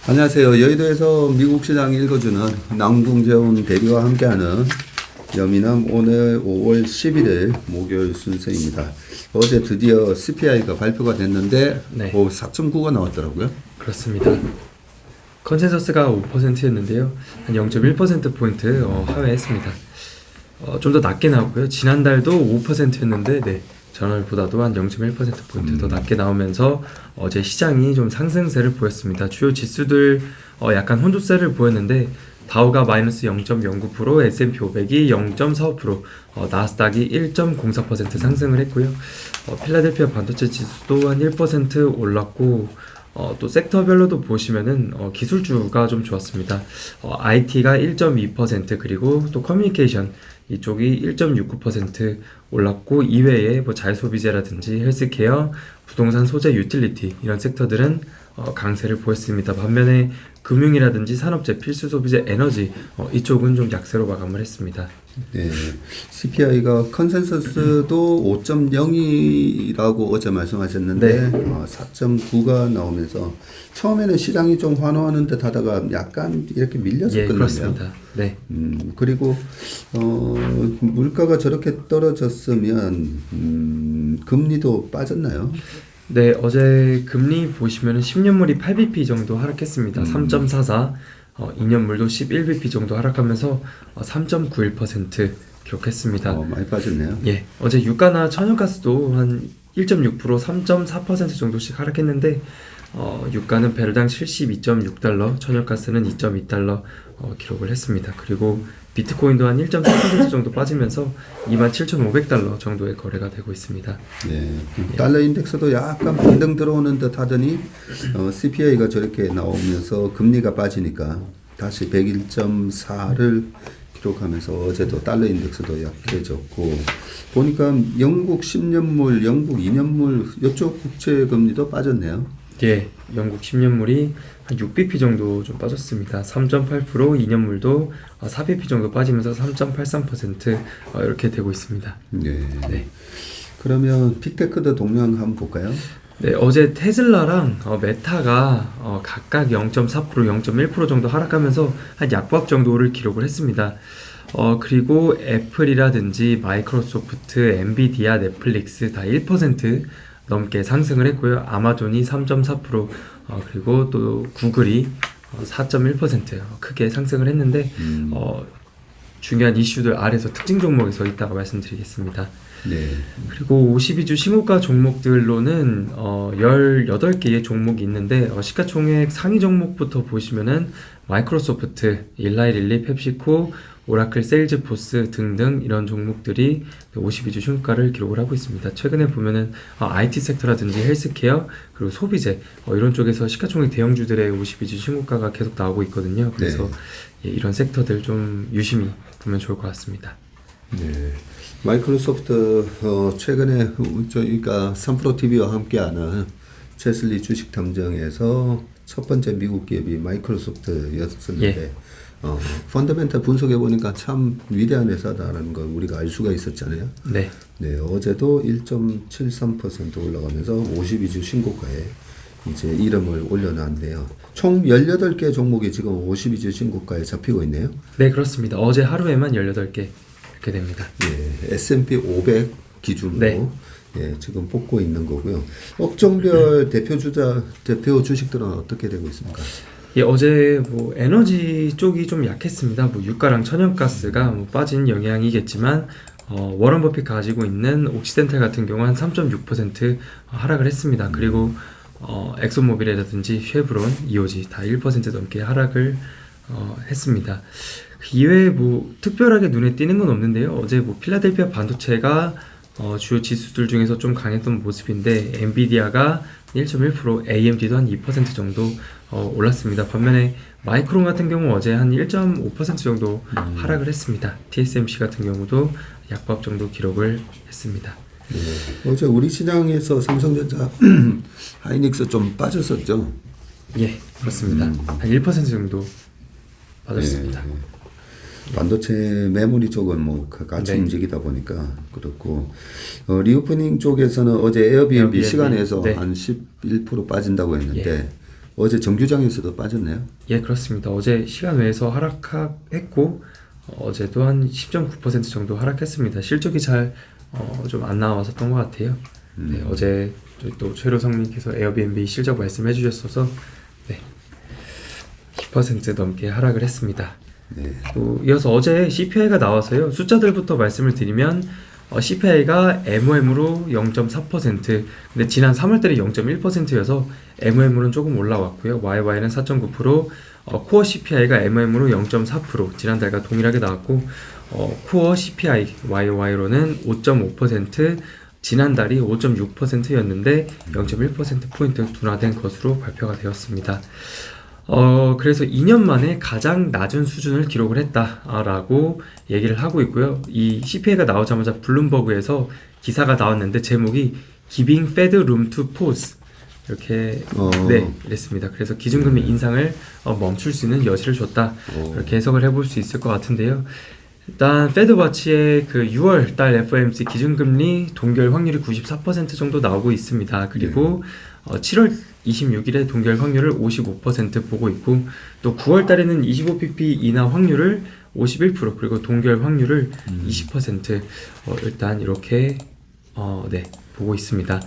안녕하세요. 여의도에서 미국 시장 읽어주는 남궁재훈 대리와 함께하는 여미남 오늘 5월 11일 목요일 순서입니다. 어제 드디어 CPI가 발표가 됐는데 네. 4.9가 나왔더라고요. 그렇습니다. 컨센서스가 5%였는데요. 한 0.1%포인트 하회했습니다. 좀 더 낮게 나왔고요. 지난달도 5%였는데 전월보다도 한 0.1%포인트 더 낮게 나오면서 어제 시장이 좀 상승세를 보였습니다. 주요 지수들 약간 혼조세를 보였는데 다우가 마이너스 0.09%, S&P 500이 0.45%, 나스닥이 1.04% 상승을 했고요. 필라델피아 반도체 지수도 한 1% 올랐고 또 섹터별로도 보시면은 기술주가 좀 좋았습니다. IT가 1.2% 그리고 또 커뮤니케이션 이쪽이 1.69% 올랐고 이외에 뭐 자유소비재라든지 헬스케어, 부동산 소재, 유틸리티 이런 섹터들은 강세를 보였습니다. 반면에 금융이라든지 산업재, 필수소비재, 에너지 이쪽은 좀 약세로 마감을 했습니다. 네, CPI가 컨센서스도 5.0이라고 어제 말씀하셨는데 4.9가 나오면서 처음에는 시장이 좀 환호하는 듯 하다가 약간 이렇게 밀려서 끝났네요. 그렇습니다. 네. 그리고 물가가 저렇게 떨어졌으면 금리도 빠졌나요? 네, 어제 금리 보시면은 10년물이 8bp 정도 하락했습니다. 3.44, 2년물도 11bp 정도 하락하면서 3.91% 기록했습니다. 많이 빠졌네요. 예, 어제 유가나 천연가스도 한 1.6%, 3.4% 정도씩 하락했는데 유가는 배럴당 72.6달러, 천연가스는 2.2달러 기록을 했습니다. 그리고 비트코인도 한 1.4% 정도 빠지면서 27,500달러 정도의 거래가 되고 있습니다. 네, 달러 인덱스도 약간 반등 들어오는 듯 하더니 CPI가 저렇게 나오면서 금리가 빠지니까 다시 101.4를 기록하면서 어제도 달러 인덱스도 약해졌고 보니까 영국 10년물, 영국 2년물 이쪽 국채 금리도 빠졌네요. 예, 영국 10년물이 한 6bp 정도 좀 빠졌습니다. 3.8%, 2년물도 4bp 정도 빠지면서 3.83% 이렇게 되고 있습니다. 네. 네. 그러면 빅테크도 동향 한번 볼까요? 네, 어제 테슬라랑 메타가 각각 0.4%, 0.1% 정도 하락하면서 한 약보합 정도를 기록을 했습니다. 그리고 애플이라든지 마이크로소프트, 엔비디아, 넷플릭스 다 1% 넘게 상승을 했고요. 아마존이 3.4%, 그리고 또 구글이 4.1% 크게 상승을 했는데 중요한 이슈들 아래서 특징 종목에서 이따가 말씀드리겠습니다. 네. 그리고 52주 신고가 종목들로는 18개의 종목이 있는데 시가총액 상위 종목부터 보시면은 마이크로소프트, 일라이릴리, 펩시코, 오라클, 세일즈포스 등등 이런 종목들이 52주 신고가를 기록을 하고 있습니다. 최근에 보면은 IT 섹터라든지 헬스케어 그리고 소비재 이런 쪽에서 시가총액 대형주들의 52주 신고가가 계속 나오고 있거든요. 그래서 네. 이런 섹터들 좀 유심히 보면 좋을 것 같습니다. 네. 마이크로소프트 최근에 저희가 3프로TV와 함께하는 체슬리 주식 탐정에서 첫 번째 미국 기업이 마이크로소프트였었는데 펀더멘탈 분석해 보니까 참 위대한 회사다라는 걸 우리가 알 수가 있었잖아요. 네. 네, 어제도 1.73% 올라가면서 52주 신고가에 이제 이름을 올려놨는데요. 총 18개 종목이 지금 52주 신고가에 잡히고 있네요. 네, 그렇습니다. 어제 하루에만 18개 이렇게 됩니다. 예, S&P 500 기준으로 지금 뽑고 있는 거고요. 업종별 대표 주식들은 어떻게 되고 있습니까? 예, 어제 뭐 에너지 쪽이 좀 약했습니다. 뭐 유가랑 천연가스가 뭐 빠진 영향이겠지만 워런 버핏 가지고 있는 옥시덴탈 같은 경우 한 3.6% 하락을 했습니다. 그리고 엑소모빌이라든지 쉐브론, 이오지 다 1% 넘게 하락을 했습니다. 그 이외에 뭐 특별하게 눈에 띄는 건 없는데요. 어제 뭐 필라델피아 반도체가 주요 지수들 중에서 좀 강했던 모습인데 엔비디아가 1.1%, AMD도 한 2% 정도 올랐습니다. 반면에 마이크론 같은 경우 어제 한 1.5% 정도 하락을 했습니다. TSMC 같은 경우도 약보합 정도 기록을 했습니다. 네. 어제 우리 시장에서 삼성전자, 하이닉스 좀 빠졌었죠? 예, 그렇습니다. 한 1% 정도 빠졌습니다. 네. 반도체 메모리 쪽은 뭐 같이 네. 움직이다 보니까 그렇고 리오프닝 쪽에서는 어제 에어비앤비 시간에서 한 11% 빠진다고 했는데 어제 정규장에서도 빠졌네요. 예, 그렇습니다. 어제 시간 외에서 하락했고 어제도 한 10.9% 정도 하락했습니다. 실적이 잘 좀 안 나왔었던 것 같아요. 네, 어제 또 최로성님께서 에어비앤비 실적 말씀해 주셨어서 네, 10% 넘게 하락을 했습니다. 네. 또 이어서 어제 CPI가 나와서요. 숫자들부터 말씀을 드리면 CPI가 MOM으로 0.4%, 근데 지난 3월달에 0.1%여서 MOM으로는 조금 올라왔고요. YY는 4.9%, 코어 CPI가 MOM으로 0.4%, 지난달과 동일하게 나왔고, 코어 CPI YY로는 5.5%, 지난달이 5.6%였는데 0.1%포인트 둔화된 것으로 발표가 되었습니다. 그래서 2년 만에 가장 낮은 수준을 기록을 했다라고 얘기를 하고 있고요. 이 CPI가 나오자마자 블룸버그에서 기사가 나왔는데 제목이 Giving Fed Room to Pause 이렇게 네 이랬습니다. 그래서 기준금리 인상을 멈출 수 있는 여지를 줬다 이렇게 해석을 해볼 수 있을 것 같은데요. 일단 페드워치의 그 6월 달 FOMC 기준금리 동결 확률이 94% 정도 나오고 있습니다. 그리고 7월 26일에 동결 확률을 55% 보고 있고, 또 9월 달에는 25pp 인하 확률을 51% 그리고 동결 확률을 20% 일단 이렇게 네 보고 있습니다.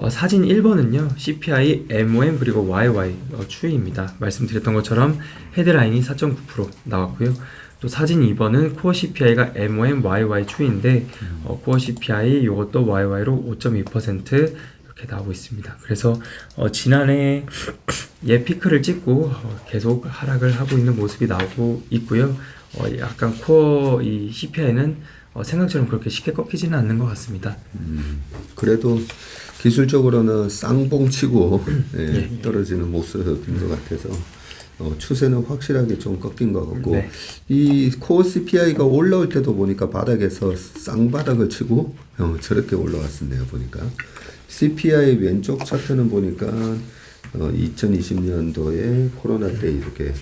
사진 1번은요 CPI, MOM 그리고 YY 추이입니다. 말씀드렸던 것처럼 헤드라인이 4.9% 나왔고요. 또 사진 2번은 코어 CPI가 MOM, YY 추이인데 코어 CPI 이것도 YY로 5.2% 이렇게 나오고 있습니다. 그래서 지난해 피크를 찍고 계속 하락을 하고 있는 모습이 나오고 있고요. 약간 코어 이 CPI는 생각처럼 그렇게 쉽게 꺾이지는 않는 것 같습니다. 그래도 기술적으로는 쌍봉치고 떨어지는 모습인 것 같아서 추세는 확실하게 좀 꺾인 것 같고 네. 이 코어 CPI가 올라올 때도 보니까 바닥에서 쌍바닥을 치고 저렇게 올라왔었네요. 보니까 CPI 왼쪽 차트는 보니까 2020년도에 코로나 때 이렇게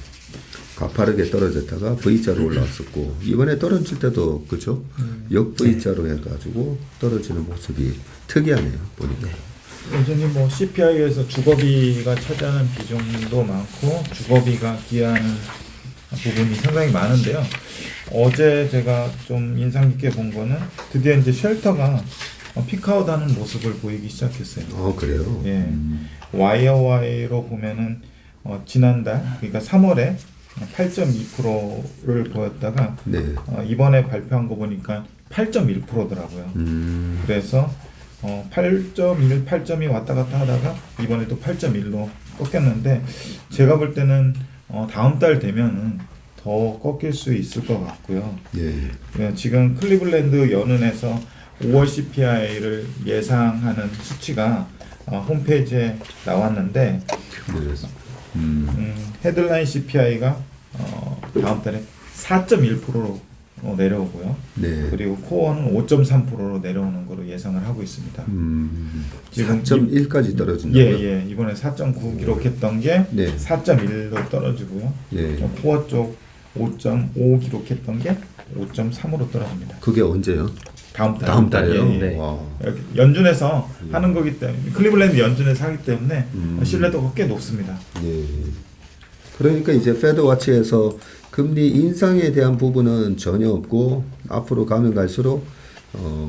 가파르게 떨어졌다가 V자로 올라왔었고 이번에 떨어질 때도 그죠? 역 V자로 해가지고 떨어지는 모습이 특이하네요. 보니까. 여전히 뭐 CPI에서 주거비가 차지하는 비중도 많고 주거비가 기여하는 부분이 상당히 많은데요. 어제 제가 좀 인상 깊게 본 거는 드디어 이제 쉘터가 피크아웃하는 모습을 보이기 시작했어요. 그래요? 예, YOY로 보면은 지난달 그러니까 3월에 8.2%를 보였다가 네. 이번에 발표한 거 보니까 8.1%더라고요. 그래서 8.1, 8.2 왔다 갔다 하다가 이번에 또 8.1로 꺾였는데 제가 볼 때는 다음 달 되면은 더 꺾일 수 있을 것 같고요. 네. 지금 클리블랜드 연은에서 5월 CPI를 예상하는 수치가 홈페이지에 나왔는데 헤드라인 CPI가 다음 달에 4.1%로 내려오고요. 네. 그리고 코어는 5.3%로 내려오는 거로 예상을 하고 있습니다. 지금 4.1까지 떨어진다고요? 예, 이번에 4.9 기록했던 게 네. 4.1로 떨어지고요. 예. 코어 쪽 5.5 기록했던 게 5.3으로 떨어집니다. 그게 언제요? 다음 달에요? 예, 예. 네. 와. 이렇게 연준에서 하는 거기 때문에 클리블랜드 연준에서 하기 때문에 신뢰도가 꽤 높습니다. 예. 그러니까 이제 페드워치에서 금리 인상에 대한 부분은 전혀 없고 앞으로 가면 갈수록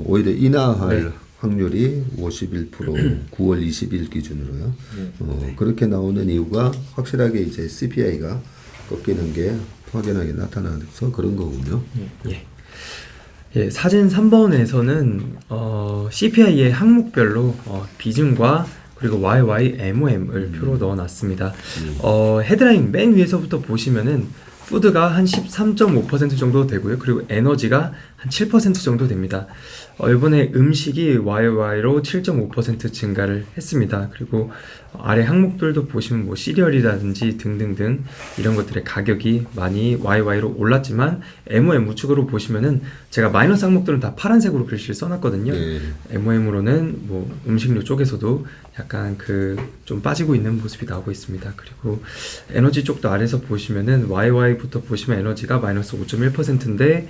오히려 인하할 확률이 51% 9월 20일 기준으로요. 그렇게 나오는 이유가 확실하게 이제 CPI가 꺾이는 게 확연하게 나타나서 그런 거군요. 예, 사진 3번에서는 CPI의 항목별로 비중과 그리고 YY, MOM을 표로 넣어놨습니다. 헤드라인 맨 위에서부터 보시면은 푸드가 한 13.5% 정도 되고요. 그리고 에너지가 한 7% 정도 됩니다. 이번에 음식이 YY로 7.5% 증가를 했습니다. 그리고 아래 항목들도 보시면 뭐 시리얼이라든지 등등등 이런 것들의 가격이 많이 YY로 올랐지만 MOM 우측으로 보시면은 제가 마이너스 항목들은 다 파란색으로 글씨를 써놨거든요. 네. MOM으로는 뭐 음식료 쪽에서도 약간 그 좀 빠지고 있는 모습이 나오고 있습니다. 그리고 에너지 쪽도 아래에서 보시면은 YY부터 보시면 에너지가 마이너스 5.1%인데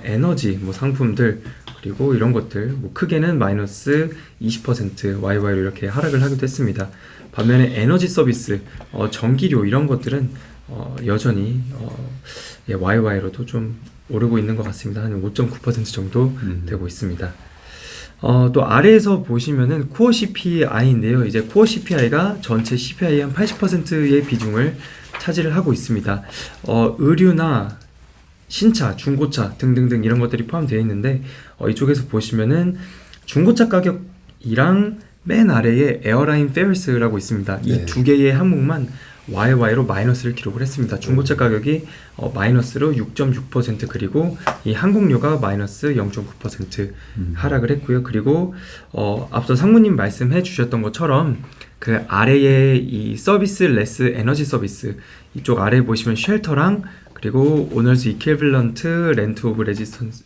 에너지 뭐 상품들 그리고 이런 것들 뭐 크게는 마이너스 20% YY로 이렇게 하락을 하기도 했습니다. 반면에 에너지 서비스, 전기료 이런 것들은 여전히 YY로도 좀 오르고 있는 것 같습니다. 한 5.9% 정도 되고 있습니다. 또 아래에서 보시면은 코어 CPI인데요. 이제 코어 CPI가 전체 CPI의 한 80%의 비중을 차지를 하고 있습니다. 의류나 신차, 중고차 등등등 이런 것들이 포함되어 있는데 이쪽에서 보시면은 중고차 가격이랑 맨 아래에 에어라인 페어스라고 있습니다. 이 네. 두 개의 항목만 YY로 마이너스를 기록을 했습니다. 중고차 가격이 마이너스로 6.6% 그리고 이 항공료가 마이너스 0.9% 하락을 했고요. 그리고 앞서 상무님 말씀해 주셨던 것처럼 그 아래에 이 서비스 레스 에너지 서비스 이쪽 아래에 보시면 쉘터랑 그리고 오너스 이퀴벌런트 렌트 오브 레지스턴스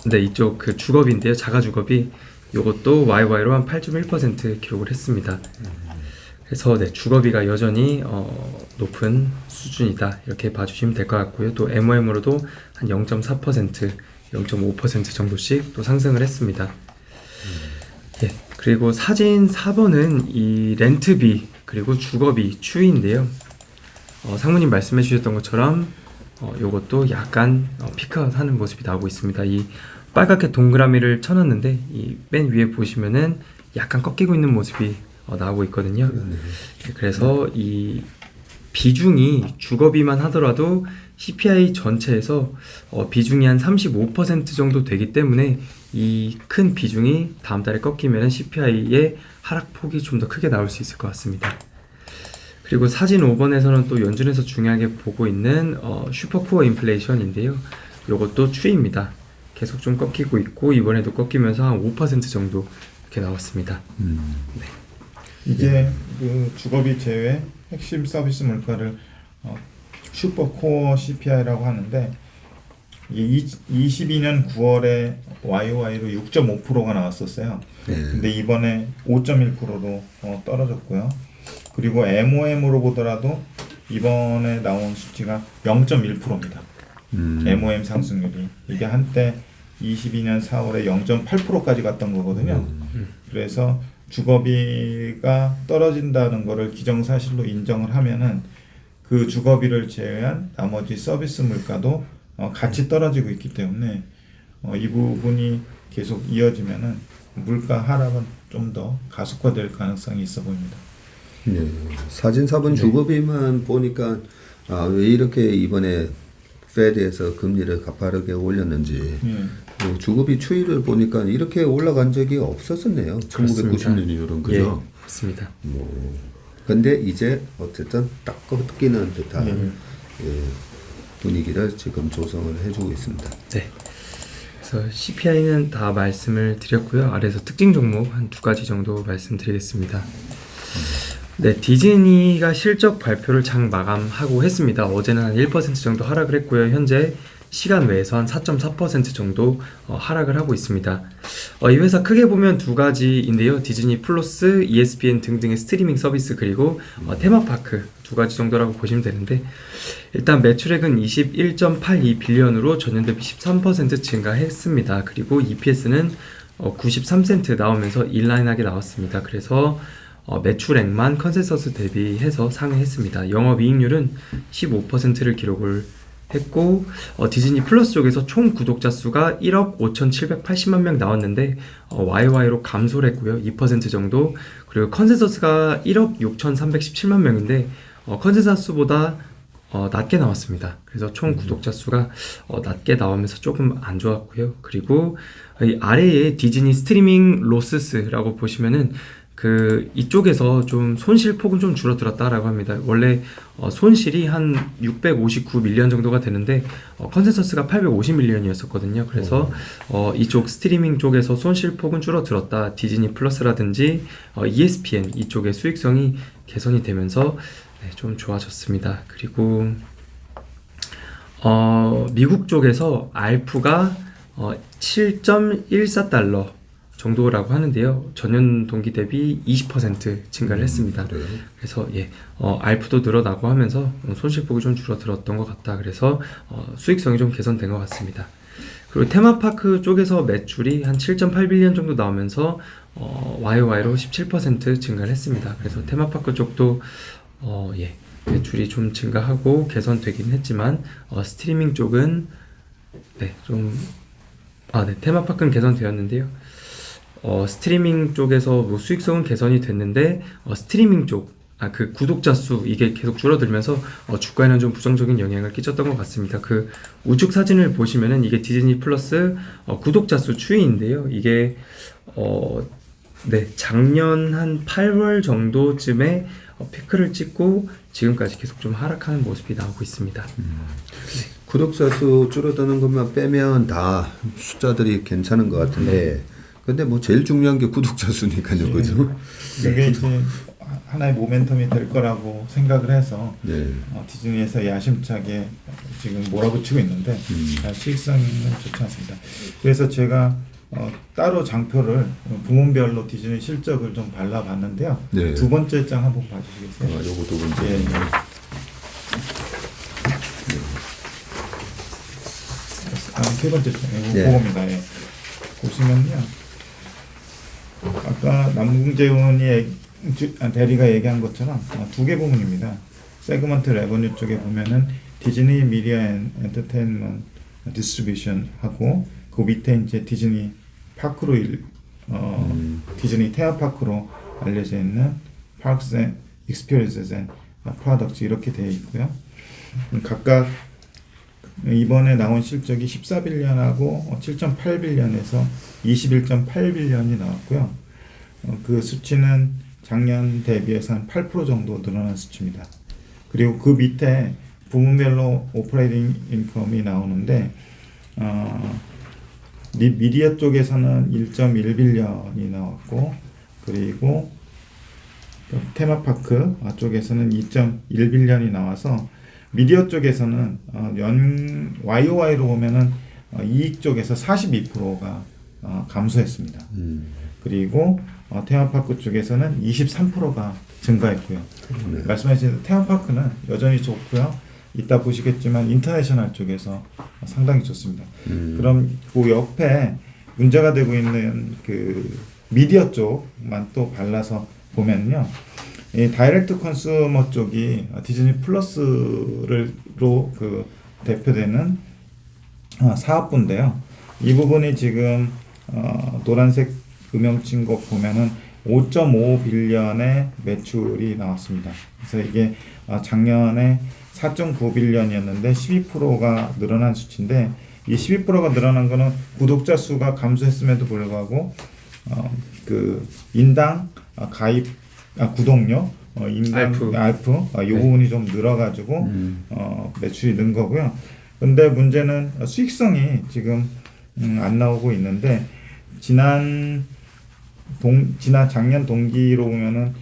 네, 이쪽 그 주거비인데요. 자가 주거비 요것도 YY로 한 8.1% 기록을 했습니다. 그래서 네, 주거비가 여전히 높은 수준이다 이렇게 봐주시면 될 것 같고요. 또 MOM으로도 한 0.4%, 0.5% 정도씩 또 상승을 했습니다. 예, 그리고 사진 4번은 이 렌트비 그리고 주거비 추이인데요. 상무님 말씀해 주셨던 것처럼 요것도 약간 피크아웃하는 모습이 나오고 있습니다. 이 빨갛게 동그라미를 쳐놨는데 이 맨 위에 보시면은 약간 꺾이고 있는 모습이 나오고 있거든요. 그래서 이 비중이 주거비만 하더라도 CPI 전체에서 비중이 한 35% 정도 되기 때문에 이 큰 비중이 다음 달에 꺾이면 CPI의 하락폭이 좀 더 크게 나올 수 있을 것 같습니다. 그리고 사진 5번에서는 또 연준에서 중요하게 보고 있는 슈퍼코어 인플레이션인데요. 이것도 추이입니다. 계속 좀 꺾이고 있고 이번에도 꺾이면서 한 5% 정도 이렇게 나왔습니다. 네. 이게 그 주거비 제외 핵심 서비스 물가를 슈퍼코어 CPI라고 하는데 이게 22년 9월에 YOY로 6.5%가 나왔었어요. 네. 근데 이번에 5.1%로 떨어졌고요. 그리고 MOM으로 보더라도 이번에 나온 수치가 0.1%입니다. MOM 상승률이 이게 한때 22년 4월에 0.8%까지 갔던 거거든요. 그래서 주거비가 떨어진다는 거를 기정사실로 인정을 하면은 그 주거비를 제외한 나머지 서비스 물가도 같이 떨어지고 있기 때문에 이 부분이 계속 이어지면은 물가 하락은 좀 더 가속화될 가능성이 있어 보입니다. 네. 사진 4번 주거비만 보니까 왜 이렇게 이번에 페드에서 금리를 가파르게 올렸는지 주거비 추이를 보니까 이렇게 올라간 적이 없었었네요. 1990년 이후로는 그죠? 예, 맞습니다. 근데 이제 어쨌든 딱 꺾이는 듯한 분위기를 지금 조성을 해주고 있습니다. 네. 그래서 CPI는 다 말씀을 드렸고요. 아래에서 특징 종목 한 두 가지 정도 말씀드리겠습니다. 네, 디즈니가 실적 발표를 장 마감하고 했습니다. 어제는 한 1% 정도 하락을 했고요. 현재 시간 외에서 한 4.4% 정도 하락을 하고 있습니다. 이 회사 크게 보면 두 가지인데요. 디즈니 플러스, ESPN 등등의 스트리밍 서비스 그리고 테마파크 두 가지 정도라고 보시면 되는데 일단 매출액은 21.82 빌리언으로 전년 대비 13% 증가했습니다. 그리고 EPS는 93센트 나오면서 인라인하게 나왔습니다. 그래서 매출액만 컨센서스 대비해서 상회했습니다. 영업이익률은 15%를 기록을 했고 디즈니 플러스 쪽에서 총 구독자 수가 1억 5,780만 명 나왔는데 YY로 감소를 했고요. 2% 정도. 그리고 컨센서스가 1억 6,317만 명인데 컨센서스보다 낮게 나왔습니다. 그래서 총 구독자 수가 낮게 나오면서 조금 안 좋았고요. 그리고 이 아래에 디즈니 스트리밍 로스스라고 보시면은 이쪽에서 좀 손실폭은 좀 줄어들었다라고 합니다. 원래 손실이 한 659밀리언 정도가 되는데 컨센서스가 850밀리언이었었거든요. 그래서 이쪽 스트리밍 쪽에서 손실폭은 줄어들었다. 디즈니 플러스라든지 ESPN 이쪽의 수익성이 개선이 되면서 네, 좀 좋아졌습니다. 그리고 미국 쪽에서 알프가 7.14달러 정도라고 하는데요. 전년 동기 대비 20% 증가를 했습니다. 그래요? 그래서 알프도 늘어나고 하면서 손실폭이 좀 줄어들었던 것 같다. 그래서 수익성이 좀 개선된 것 같습니다. 그리고 테마파크 쪽에서 매출이 한 7.8빌리언 정도 나오면서 YOY로 17% 증가를 했습니다. 그래서 테마파크 쪽도 매출이 좀 증가하고 개선되긴 했지만 스트리밍 쪽은 테마파크는 개선되었는데요. 스트리밍 쪽에서 뭐 수익성은 개선이 됐는데 스트리밍 쪽 그 구독자 수 이게 계속 줄어들면서 주가에는 좀 부정적인 영향을 끼쳤던 것 같습니다. 그 우측 사진을 보시면은 이게 디즈니 플러스 구독자 수 추이인데요. 이게 작년 한 8월 정도쯤에 피크를 찍고 지금까지 계속 좀 하락하는 모습이 나오고 있습니다. 구독자 수 줄어드는 것만 빼면 다 숫자들이 괜찮은 것 같은데 근데 뭐 제일 중요한 게 구독자 수니까요, 그죠? 이게 이제 하나의 모멘텀이 될 거라고 생각을 해서 디즈니에서 야심차게 지금 몰아붙이고 있는데 수익성은 좋지 않습니다. 그래서 제가 따로 장표를 부문별로 디즈니 실적을 좀 발라봤는데요. 두 번째 장 한번 봐주시겠어요? 요거 두 번째. 세 번째 장, 그겁니다. 보시면요. 아까 남궁재훈이 대리가 얘기한 것처럼 두 개 부분입니다. 세그먼트 레버뉴 쪽에 보면은 디즈니 미디어 앤 엔터테인먼트 디스트리뷰션 하고 그 밑에 이제 디즈니 파크로 디즈니 테마파크로 알려져 있는 Parks and Experiences and Products 이렇게 되어 있고요. 각각 이번에 나온 실적이 14빌리언하고 7.8빌리언에서 21.8빌리언이 나왔고요. 그 수치는 작년 대비해서 한 8% 정도 늘어난 수치입니다. 그리고 그 밑에 부문별로 오퍼레이팅 인컴이 나오는데 미디어 쪽에서는 1.1빌리언이 나왔고 그리고 테마파크 쪽에서는 2.1빌리언이 나와서 미디어 쪽에서는 YOY로 보면은 이익 쪽에서 42%가 감소했습니다. 그리고 테마파크 쪽에서는 23%가 증가했고요. 말씀하신 테마파크는 여전히 좋고요. 이따 보시겠지만 인터내셔널 쪽에서 상당히 좋습니다. 그럼 그 옆에 문제가 되고 있는 그 미디어 쪽만 또 발라서 보면요. 이 다이렉트 컨슈머 쪽이 디즈니 플러스로 그 대표되는 사업부인데요. 이 부분이 지금 노란색 음영 친 거 보면은 5.5빌리언의 매출이 나왔습니다. 그래서 이게 작년에 4.9빌리언이었는데 12%가 늘어난 수치인데 이 12%가 늘어난 거는 구독자 수가 감소했음에도 불구하고 그 인당 가입 구독료 인당 알프 이 부분이 좀 늘어가지고 매출이 는 거고요. 근데 문제는 수익성이 지금 안 나오고 있는데 지난 작년 동기로 보면은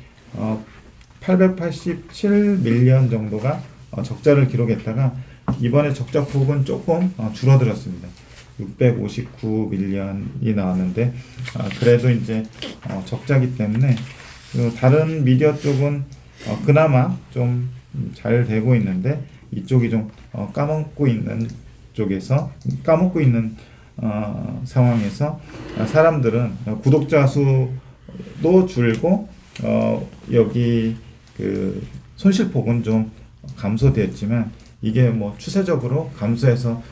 887밀리언 정도가 적자를 기록했다가 이번에 적자 폭은 조금 줄어들었습니다. 659밀리언이 나왔는데 그래도 이제 적자기 때문에 다른 미디어 쪽은 그나마 좀 잘 되고 있는데 이쪽이 좀 까먹고 있는 상황에서 사람들은 구독자 수도 줄고 여기 그 손실폭은 좀 감소되었지만 이게 뭐 추세적으로 감소해서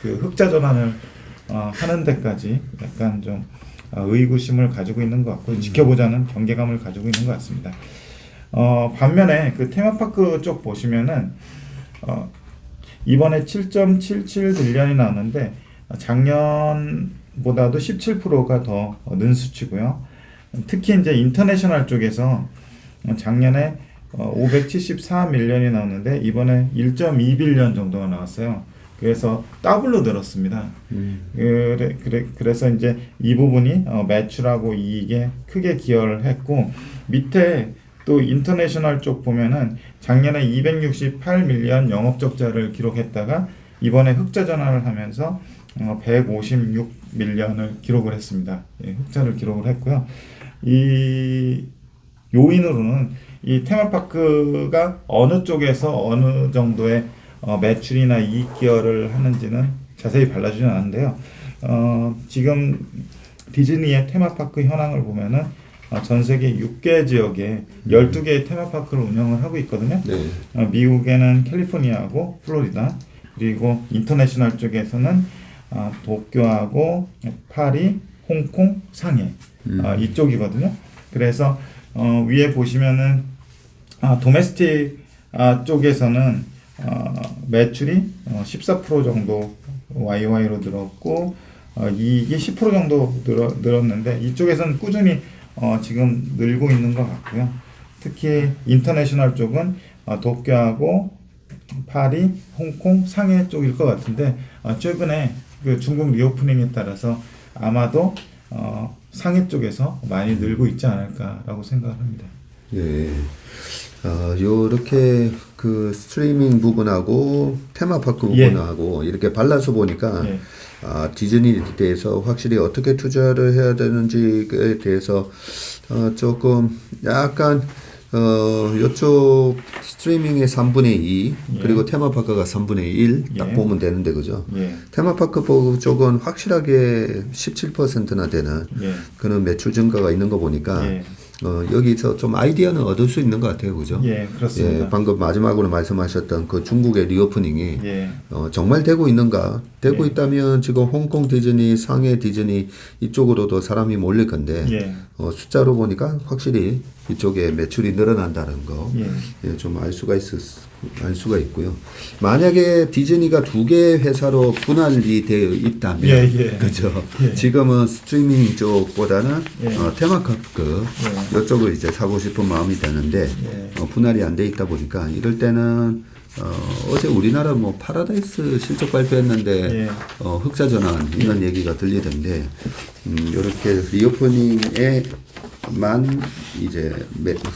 그 흑자 전환을 하는 데까지 약간 좀 의구심을 가지고 있는 것 같고 지켜보자는 경계감을 가지고 있는 것 같습니다. 반면에 그 테마파크 쪽 보시면은 이번에 7.77빌리언이 나왔는데 작년보다도 17%가 더 는 수치고요. 특히 이제 인터내셔널 쪽에서 작년에 574밀리언이 나왔는데 이번에 1.2빌리언 정도가 나왔어요. 그래서 더블로 늘었습니다. 그래서 이제 이 부분이 매출하고 이익에 크게 기여를 했고 밑에 또 인터내셔널 쪽 보면은 작년에 268밀리언 영업적자를 기록했다가 이번에 흑자 전환을 하면서 156밀리언을 기록을 했습니다. 흑자를 기록을 했고요. 이 요인으로는 이 테마파크가 어느 쪽에서 어느 정도의 매출이나 이익 기여를 하는지는 자세히 발라주진 않았는데요. 지금 디즈니의 테마파크 현황을 보면은 전 세계 6개 지역에 12개의 테마파크를 운영을 하고 있거든요. 네. 미국에는 캘리포니아하고 플로리다, 그리고 인터내셔널 쪽에서는 도쿄하고 파리, 홍콩, 상해 이쪽이거든요. 그래서 위에 보시면은 도메스틱 쪽에서는 매출이 14% 정도 YY로 늘었고 이익이 10% 정도 늘었는데 이쪽에서는 꾸준히 지금 늘고 있는 것 같고요. 특히 인터내셔널 쪽은 도쿄하고 파리, 홍콩, 상해 쪽일 것 같은데 최근에 그 중국 리오프닝에 따라서 아마도 상해 쪽에서 많이 늘고 있지 않을까라고 생각을 합니다. 예. 요렇게 그 스트리밍 부분하고 테마파크 부분하고 이렇게 발라서 보니까 예. 디즈니에 대해서 확실히 어떻게 투자를 해야 되는지에 대해서 조금 약간 요쪽 스트리밍의 3분의 2 그리고 테마파크가 3분의 1 딱 예. 보면 되는데 그죠? 예. 테마파크 쪽은 확실하게 17%나 되는 예. 그런 매출 증가가 있는 거 보니까 예. 여기서 좀 아이디어는 얻을 수 있는 것 같아요, 그죠? 예, 그렇습니다. 예, 방금 마지막으로 말씀하셨던 그 중국의 리오프닝이 예. 정말 되고 있는가? 되고 있다면 지금 홍콩 디즈니, 상해 디즈니 이쪽으로도 사람이 몰릴 건데 예. 숫자로 보니까 확실히 이쪽에 매출이 늘어난다는 거, 예. 좀 알 수가 있고요. 만약에 디즈니가 두 개의 회사로 분할이 되어 있다면, 예, 예. 그죠? 예. 지금은 스트리밍 쪽보다는 예. 테마파크 이쪽을 이제 사고 싶은 마음이 드는데 예. 분할이 안 돼 있다 보니까 이럴 때는 어제 우리나라 뭐 파라다이스 실적 발표했는데 예. 흑자 전환 이런 얘기가 들리던데 이렇게 리오프닝에만 이제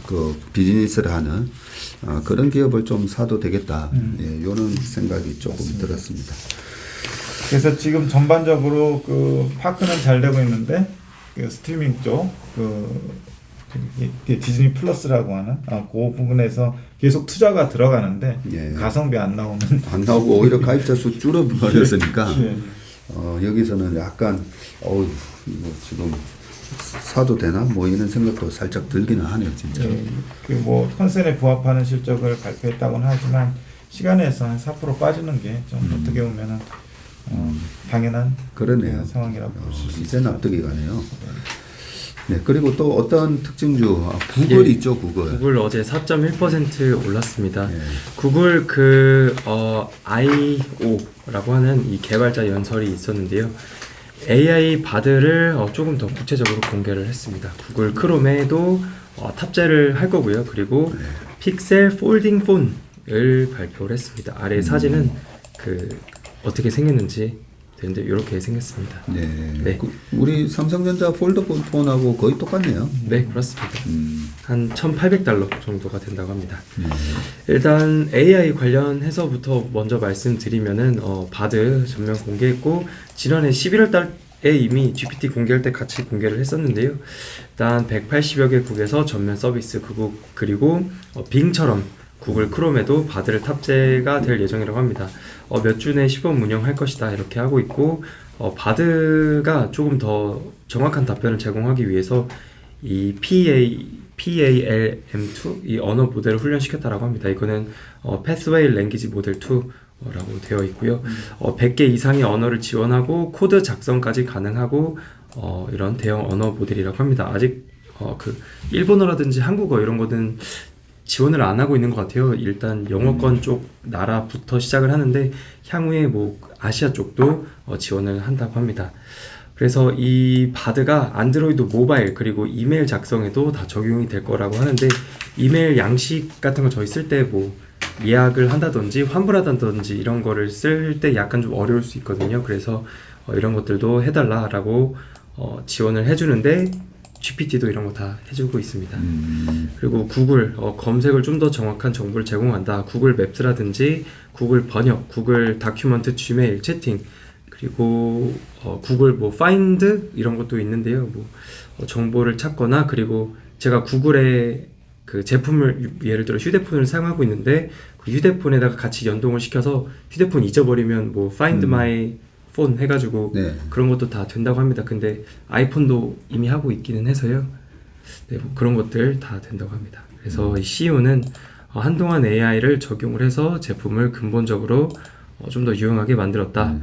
그 비즈니스를 하는 그런 기업을 좀 사도 되겠다. 예, 이런 생각이 조금 들었습니다. 그래서 지금 전반적으로 그 파크는 잘 되고 있는데 그 스트리밍 쪽 디즈니 플러스라고 하는 그 부분에서 계속 투자가 들어가는데 예. 가성비 안 나오는 안 나오고 오히려 가입자 수 줄어버렸으니까 예. 여기서는 약간 이거 지금 사도 되나 뭐 이런 생각도 살짝 들기는 하네요, 진짜. 그뭐 컨센에 부합하는 실적을 발표했다고는 하지만 시간에서 한 4% 빠지는 게 좀 어떻게 보면은 당연한 그러네요. 상황이라고 볼 수 있습니다. 이제 납득이 가네요. 네, 그리고 또 어떤 특징주 구글 예. 있죠, 구글. 구글 어제 4.1% 올랐습니다. 예. 구글 I.O.라고 하는 이 개발자 연설이 있었는데요. AI 바드를 조금 더 구체적으로 공개를 했습니다. 구글 크롬에도 탑재를 할 거고요. 그리고 픽셀 폴딩 폰을 발표를 했습니다. 아래 사진은 어떻게 생겼는지 되는데 이렇게 생겼습니다. 네. 네. 우리 삼성전자 폴더폰하고 거의 똑같네요. 네, 그렇습니다. 한 $1,800 정도가 된다고 합니다. 일단 AI 관련해서부터 먼저 말씀드리면은 바드 전면 공개했고 지난해 11월 달에 이미 GPT 공개할 때 같이 공개를 했었는데요. 일단 180여 개국에서 전면 서비스 그리고 빙처럼 구글 크롬에도 바드를 탑재가 될 예정이라고 합니다. 몇 주 내에 시범 운영할 것이다 이렇게 하고 있고 바드가 조금 더 정확한 답변을 제공하기 위해서 이 PALM2 이 언어 모델을 훈련시켰다라고 합니다. 이거는 Pathway Language Model 2라고 되어 있고요. 100개 이상의 언어를 지원하고 코드 작성까지 가능하고 이런 대형 언어 모델이라고 합니다. 아직 그 일본어라든지 한국어 이런 거는 지원을 안 하고 있는 것 같아요. 일단 영어권 쪽 나라부터 시작을 하는데 향후에 뭐 아시아 쪽도 지원을 한다고 합니다. 그래서 이 바드가 안드로이드 모바일 그리고 이메일 작성에도 다 적용이 될 거라고 하는데 이메일 양식 같은 거 저희 쓸 때 뭐 예약을 한다든지 환불하다든지 이런 거를 쓸 때 약간 좀 어려울 수 있거든요. 그래서 이런 것들도 해달라라고 지원을 해주는데 GPT도 이런 거 다 해주고 있습니다. 그리고 구글 검색을 좀 더 정확한 정보를 제공한다. 구글 맵스라든지 구글 번역, 구글 다큐먼트, 지메일, 채팅 그리고 구글 뭐 파인드 이런 것도 있는데요. 뭐 정보를 찾거나 그리고 제가 구글의 그 제품을 예를 들어 휴대폰을 사용하고 있는데 그 휴대폰에다가 같이 연동을 시켜서 휴대폰 잊어버리면 뭐 Find My 폰 해가지고 네. 그런 것도 다 된다고 합니다. 근데 아이폰도 이미 하고 있기는 해서요. 네, 뭐 그런 것들 다 된다고 합니다. 그래서 이 CU는 한동안 AI를 적용을 해서 제품을 근본적으로 좀 더 유용하게 만들었다.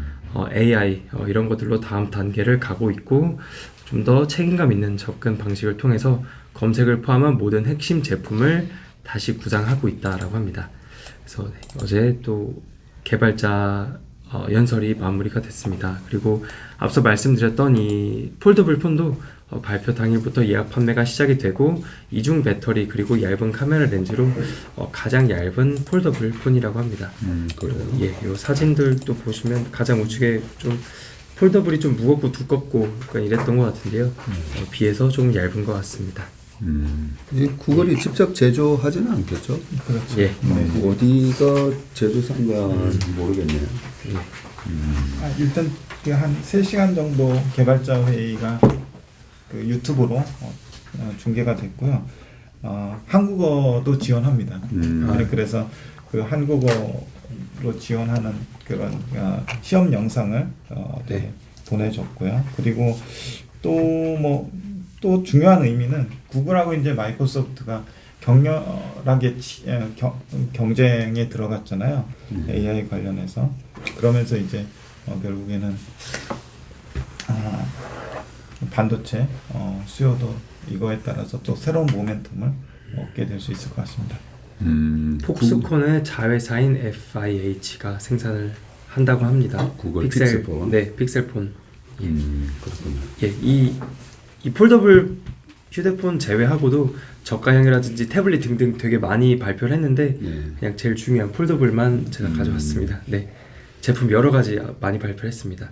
AI 이런 것들로 다음 단계를 가고 있고 좀 더 책임감 있는 접근 방식을 통해서 검색을 포함한 모든 핵심 제품을 다시 구상하고 있다라고 합니다. 그래서 네, 어제 또 개발자 연설이 마무리가 됐습니다. 그리고 앞서 말씀드렸던 이 폴더블 폰도 발표 당일부터 예약 판매가 시작이 되고 이중 배터리 그리고 얇은 카메라 렌즈로 가장 얇은 폴더블 폰이라고 합니다. 그래요. 예, 요 사진들도 보시면 가장 우측에 좀 폴더블이 좀 무겁고 두껍고 약간 이랬던 것 같은데요. 비해서 조금 얇은 것 같습니다. 이 구글이 직접 제조하지는 않겠죠? 그렇죠. 예. 어디가 제조사인가 모르겠네요. 일단 한 3시간 정도 개발자 회의가 그 유튜브로 중계가 됐고요. 한국어도 지원합니다. 그래서 그 한국어로 지원하는 그런 시험 영상을 네. 보내줬고요. 그리고 또 중요한 의미는 구글하고 이제 마이크로소프트가 격렬하게 경쟁에 들어갔잖아요. AI 관련해서. 그러면서 이제 결국에는 반도체 수요도 이거에 따라서 또 새로운 모멘텀을 얻게 될 수 있을 것 같습니다. 폭스콘의 자회사인 FIH가 생산을 한다고 합니다. 구글 픽셀폰. 네, 픽셀폰. 그렇군요. 예, 이 폴더블 휴대폰 제외하고도 저가형이라든지 태블릿 등등 되게 많이 발표를 했는데 그냥 제일 중요한 폴더블만 제가 가져왔습니다. 네, 제품 여러 가지 많이 발표했습니다.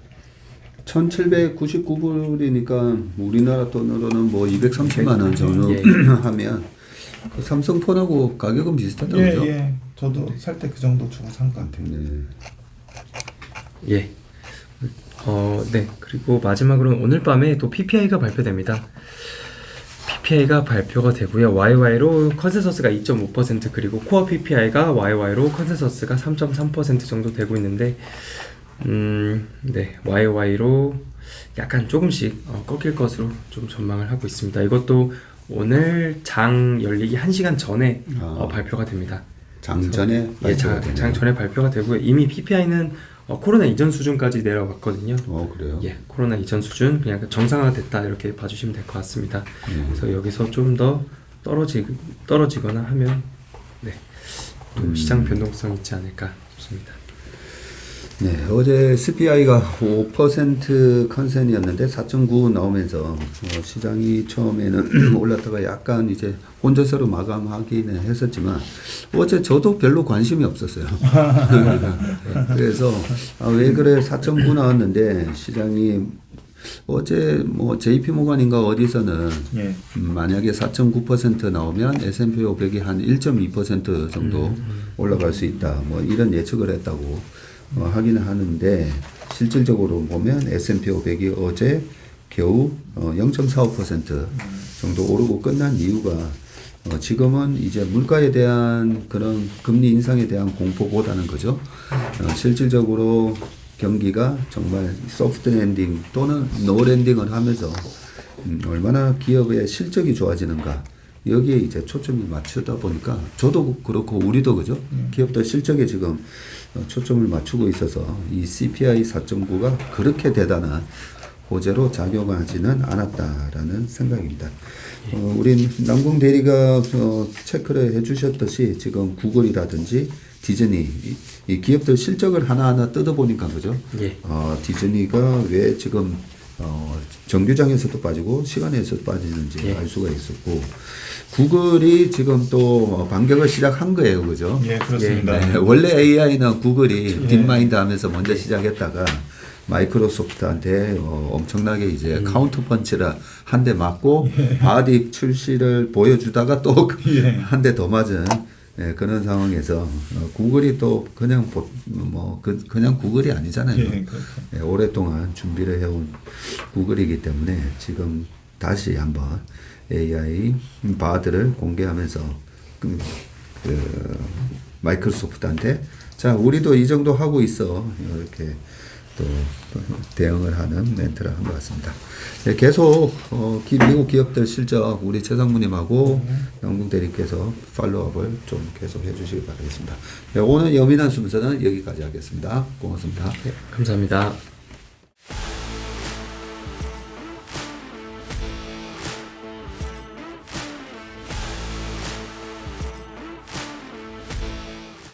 1,799불이니까 우리나라 돈으로는 뭐 230만 원 정도 예. 하면 그 삼성 폰하고 가격은 비슷하다고 예, 그죠? 예. 저도 살 때 그 정도 주고 산 것 같아요. 네. 예. 네. 그리고 마지막으로는 오늘 밤에 또 PPI가 발표됩니다. PPI가 발표가 되고요. YY로 컨센서스가 2.5% 그리고 코어 PPI가 YY로 컨센서스가 3.3% 정도 되고 있는데 네. YY로 약간 조금씩 꺾일 것으로 좀 전망을 하고 있습니다. 이것도 오늘 장 열리기 1시간 전에 발표가 됩니다. 장 전에 예, 장 전에 발표가 되고요. 이미 PPI는 코로나 이전 수준까지 내려왔거든요. 그래요? 예, 코로나 이전 수준 그냥 정상화됐다 이렇게 봐주시면 될 것 같습니다. 그래서 여기서 좀 더 떨어지거나 하면 네, 또 시장 변동성 있지 않을까 싶습니다. 네, 어제 CPI가 5% 컨센이었는데 4.9 나오면서 시장이 처음에는 올랐다가 약간 이제 혼조세로 마감하기는 했었지만 어제 저도 별로 관심이 없었어요. 그래서 왜 그래 4.9 나왔는데 시장이 어제 뭐 JP 모간인가 어디서는 예. 만약에 4.9% 나오면 S&P 500이 한 1.2% 정도 올라갈 수 있다. 뭐 이런 예측을 했다고 하기는 하는데 실질적으로 보면 S&P 500이 어제 겨우 0.45% 정도 오르고 끝난 이유가 지금은 이제 물가에 대한 그런 금리 인상에 대한 공포보다는 그죠. 실질적으로 경기가 정말 소프트 랜딩 또는 노 랜딩을 하면서 얼마나 기업의 실적이 좋아지는가 여기에 이제 초점이 맞추다 보니까 저도 그렇고 우리도 그죠. 기업들 실적에 지금 초점을 맞추고 있어서 이 CPI 4.9가 그렇게 대단한 호재로 작용하지는 않았다라는 생각입니다. 우린 남궁 대리가 체크를 해주셨듯이 지금 구글이라든지 디즈니 이 기업들 실적을 하나하나 뜯어보니까 그죠? 예. 디즈니가 왜 지금 정규장에서도 빠지고 시간에서도 빠지는지 알 수가 있었고 구글이 지금 또 반격을 시작한 거예요, 그죠? 예, 그렇습니다. 네, 원래 AI는 구글이 딥마인드 하면서 먼저 시작했다가 마이크로소프트한테 엄청나게 이제 카운터 펀치를 한 대 맞고 바디 출시를 보여주다가 또 한 대 더 맞은 그런 상황에서 구글이 또 그냥 그냥 구글이 아니잖아요. 예, 그렇죠. 오랫동안 준비를 해온 구글이기 때문에 지금 다시 한번 AI 바드를 공개하면서 마이크로소프트한테 자 우리도 이 정도 하고 있어 이렇게 또 대응을 하는 멘트를 한 것 같습니다. 네, 계속 미국 기업들 실적 우리 최상무님하고 영국 대리께서 팔로우업을 좀 계속 해주시기 바라겠습니다. 네, 오늘 여민한 순서는 여기까지 하겠습니다. 고맙습니다. 감사합니다.